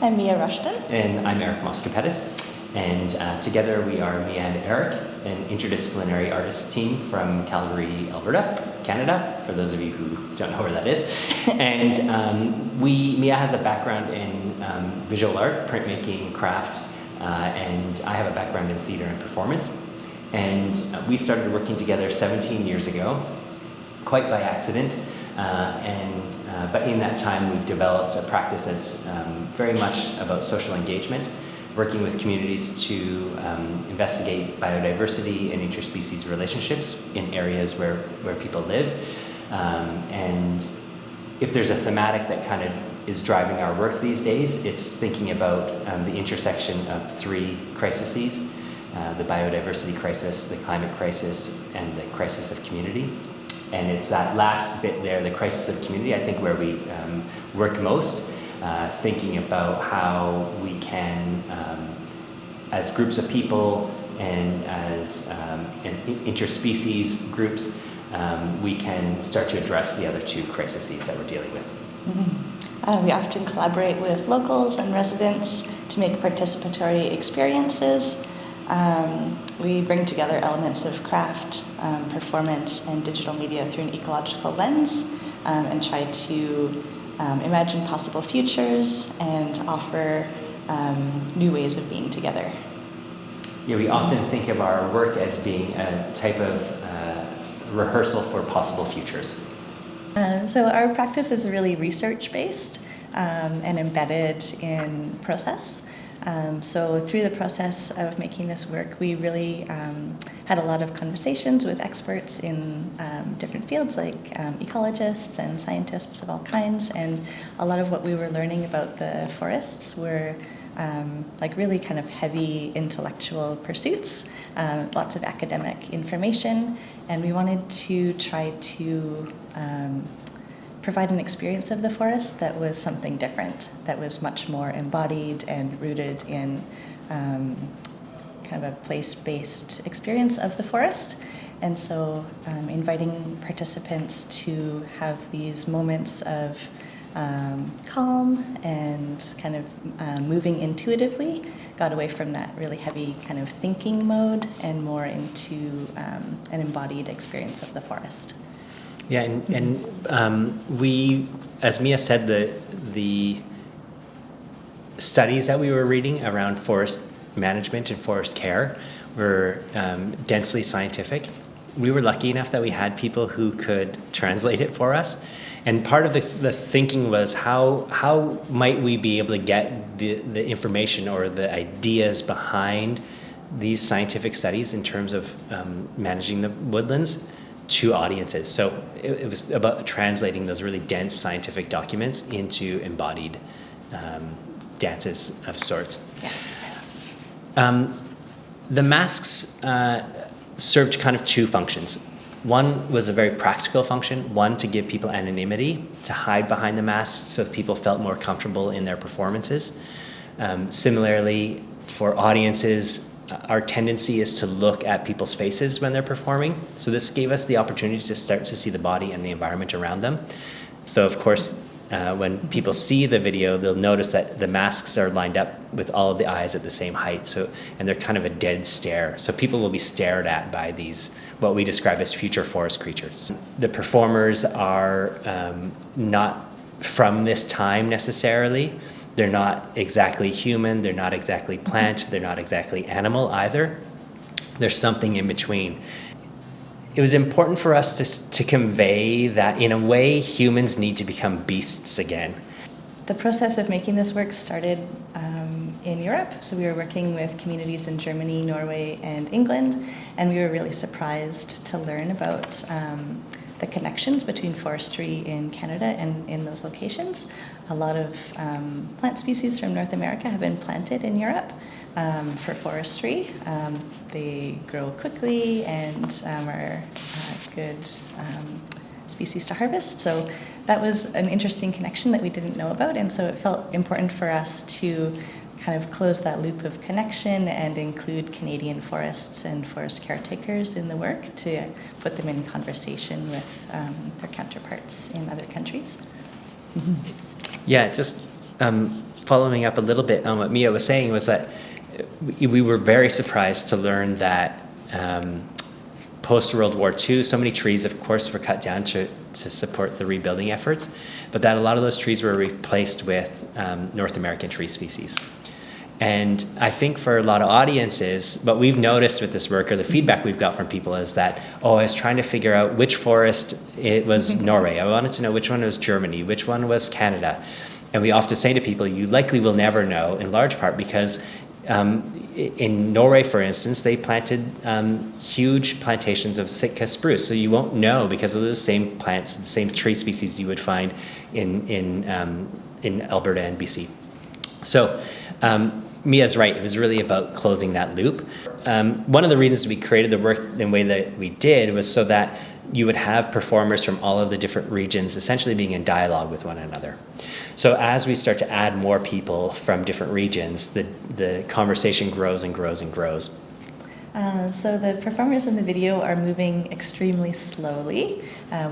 I'm Mia Rushton. And I'm Eric Moscapetis. And together we are Mia and Eric, an interdisciplinary artist team from Calgary, Alberta, Canada, for those of you who don't know where that is. And Mia has a background in visual art, printmaking, craft, and I have a background in theater and performance. And we started working together 17 years ago, quite by accident. But in that time, we've developed a practice that's very much about social engagement, working with communities to investigate biodiversity and interspecies relationships in areas where people live. And if there's a thematic that kind of is driving our work these days, it's thinking about the intersection of three crises, the biodiversity crisis, the climate crisis, and the crisis of community. And it's that last bit there, the crisis of community, I think, where we work most, thinking about how we can, as groups of people and as interspecies groups, we can start to address the other two crises that we're dealing with. Mm-hmm. We often collaborate with locals and residents to make participatory experiences. We bring together elements of craft, performance, and digital media through an ecological lens, and try to imagine possible futures and offer new ways of being together. Yeah, we often think of our work as being a type of rehearsal for possible futures. So our practice is really research-based and embedded in process. So through the process of making this work, we really had a lot of conversations with experts in different fields like ecologists and scientists of all kinds, and a lot of what we were learning about the forests were like really kind of heavy intellectual pursuits, lots of academic information, and we wanted to try to provide an experience of the forest that was something different, that was much more embodied and rooted in kind of a place-based experience of the forest. And so inviting participants to have these moments of calm and kind of moving intuitively, got away from that really heavy kind of thinking mode and more into an embodied experience of the forest. Yeah, and we, as Mia said, the studies that we were reading around forest management and forest care were densely scientific. We were lucky enough that we had people who could translate it for us. And part of the thinking was how might we be able to get the information or the ideas behind these scientific studies in terms of managing the woodlands to audiences. So it was about translating those really dense scientific documents into embodied dances of sorts. The masks served kind of two functions. One was a very practical function, one to give people anonymity, to hide behind the masks so that people felt more comfortable in their performances. Similarly, for audiences, our tendency is to look at people's faces when they're performing. So this gave us the opportunity to start to see the body and the environment around them. So of course, when people see the video, they'll notice that the masks are lined up with all of the eyes at the same height. And they're kind of a dead stare. So people will be stared at by these, what we describe as future forest creatures. The performers are not from this time necessarily. They're not exactly human, they're not exactly plant, they're not exactly animal either. There's something in between. It was important for us to convey that in a way humans need to become beasts again. The process of making this work started in Europe. So we were working with communities in Germany, Norway, and England, and we were really surprised to learn about the connections between forestry in Canada and in those locations. A lot of plant species from North America have been planted in Europe for forestry. They grow quickly and are good species to harvest. So that was an interesting connection that we didn't know about, and so it felt important for us to kind of close that loop of connection and include Canadian forests and forest caretakers in the work to put them in conversation with their counterparts in other countries. Yeah, just following up a little bit on what Mia was saying, was that we were very surprised to learn that post-World War II, so many trees, of course, were cut down to support the rebuilding efforts, but that a lot of those trees were replaced with North American tree species. And I think for a lot of audiences, what we've noticed with this work, or the feedback we've got from people, is that, I was trying to figure out which forest it was Norway. I wanted to know which one was Germany, which one was Canada. And we often say to people, you likely will never know, in large part because in Norway, for instance, they planted huge plantations of Sitka spruce. So you won't know because of the same plants, the same tree species you would find in Alberta and BC. So Mia's right. It was really about closing that loop. One of the reasons we created the work in the way that we did was so that you would have performers from all of the different regions essentially being in dialogue with one another. So as we start to add more people from different regions, the conversation grows and grows and grows. So the performers in the video are moving extremely slowly.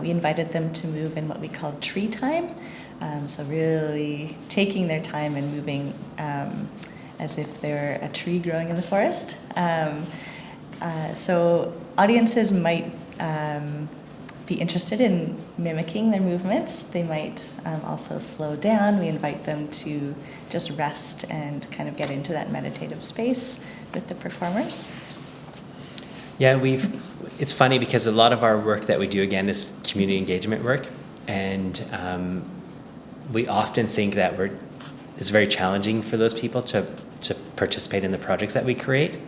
We invited them to move in what we call tree time. So really taking their time and moving as if they're a tree growing in the forest. So audiences might be interested in mimicking their movements. They might also slow down. We invite them to just rest and kind of get into that meditative space with the performers. Yeah, it's funny because a lot of our work that we do, again, is community engagement work. And we often think that it's very challenging for those people to participate in the projects that we create.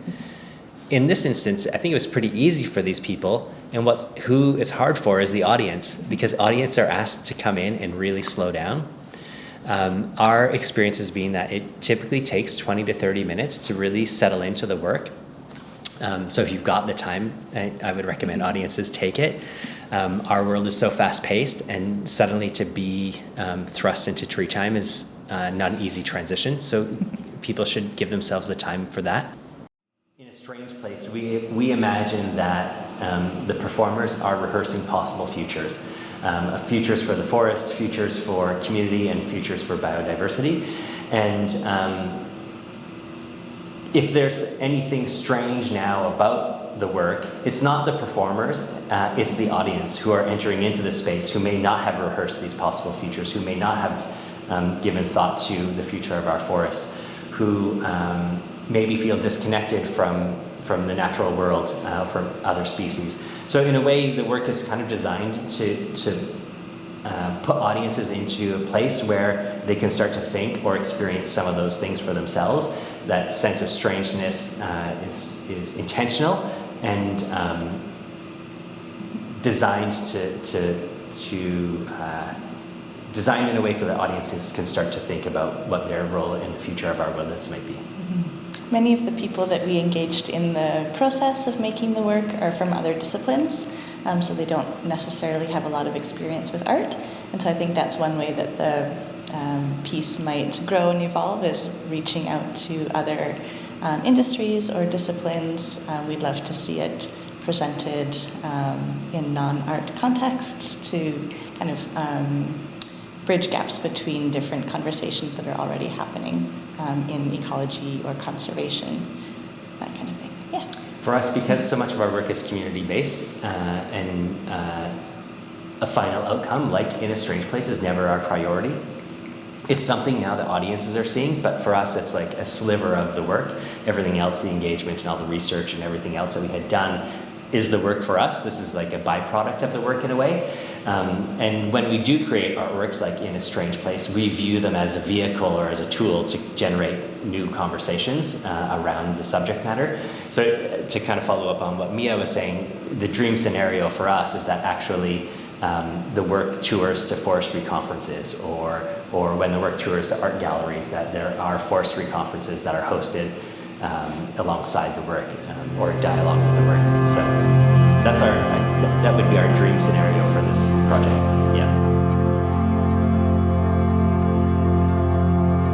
In this instance, I think it was pretty easy for these people, and who it's hard for is the audience, because audience are asked to come in and really slow down. Our experience has been that it typically takes 20 to 30 minutes to really settle into the work. So if you've got the time, I would recommend audiences take it. Our world is so fast-paced, and suddenly to be thrust into tree time is not an easy transition. So people should give themselves the time for that. In a strange place, we imagine that the performers are rehearsing possible futures. Futures for the forest, futures for community, and futures for biodiversity. And if there's anything strange now about the work, it's not the performers, it's the audience who are entering into the space, who may not have rehearsed these possible futures, who may not have given thought to the future of our forests, who maybe feel disconnected from the natural world, from other species. So in a way, the work is kind of designed to put audiences into a place where they can start to think or experience some of those things for themselves. That sense of strangeness is intentional and designed designed in a way so that audiences can start to think about what their role in the future of our woodlands might be. Mm-hmm. Many of the people that we engaged in the process of making the work are from other disciplines, so they don't necessarily have a lot of experience with art. And so I think that's one way that the piece might grow and evolve, is reaching out to other industries or disciplines. We'd love to see it presented in non-art contexts to kind of bridge gaps between different conversations that are already happening in ecology or conservation, that kind of thing. Yeah. For us, because so much of our work is community-based, and a final outcome, like in a strange place, is never our priority. It's something now that audiences are seeing, but for us, it's like a sliver of the work. Everything else, the engagement and all the research and everything else that we had done, is the work for us. This is like a byproduct of the work in a way. And when we do create artworks like In a Strange Place, we view them as a vehicle or as a tool to generate new conversations around the subject matter. So to kind of follow up on what Mia was saying, the dream scenario for us is that actually the work tours to forestry conferences, or when the work tours to art galleries, that there are forestry conferences that are hosted alongside the work, or dialogue with the work. So that would be our dream scenario for this project. Yeah.